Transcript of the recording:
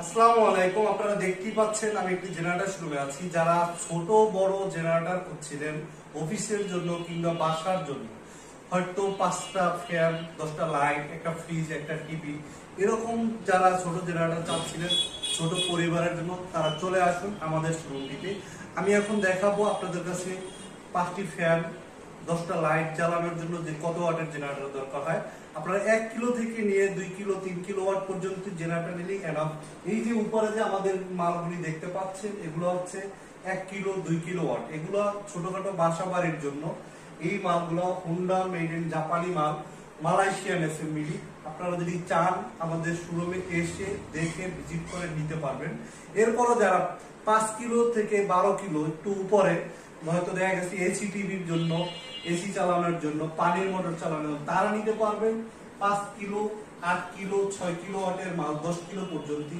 আসসালামু আলাইকুম। আপনারা দেখতেই পাচ্ছেন আমি একটি জেনারেটর শোরুমে আছি। যারা ছোট বড় জেনারেটর করছিলেন অফিসের জন্য কিংবা বাসার জন্য, হয়তো 5টা ফ্যান, 10টা লাইট, একটা ফ্রিজ, একটা টিভি, এরকম যারা ছোট জেনারেটর চাচ্ছিলেন ছোট পরিবারের জন্য, তারা চলে আসুন আমাদের শোরুমটিতে। আমি এখন দেখাবো আপনাদের কাছে 5টি ফ্যান, 10টা লাইট জ্বালানোর জন্য যে কত ওয়াটের জেনারেটর দরকার হয়। আপনারা 1 কিলো থেকে নিয়ে 2 কিলো 3 কিলো ওয়াট পর্যন্ত জেনারেটর নিলেই এনাফ। এই যে উপরে যে আমাদের মালগুলি দেখতে পাচ্ছেন, এগুলো হচ্ছে 1 কিলো 2 কিলো ওয়াট। এগুলো ছোটখাটো বাসা বাড়ির জন্য। এই মালগুলো হুন্ডা মেড ইন জাপানি মাল, মালয়েশিয়ান অ্যাসেম্বলি। আপনারা যদি চান আমাদের শোরুমে এসে দেখে ভিজিট করে নিতে পারবেন। এরপরও যারা 5 কিলো থেকে 12 কিলো একটু উপরে, হয়তো দেখা গেছে এসি টিভির জন্য, এসি চালানোর জন্য, পানির মোটর চালানোর জন্য, তারা নিতে পারবেন 5 কিলো, 8 কিলো, 6 কিলো ওয়াটের মাল 10 কিলো পর্যন্ত।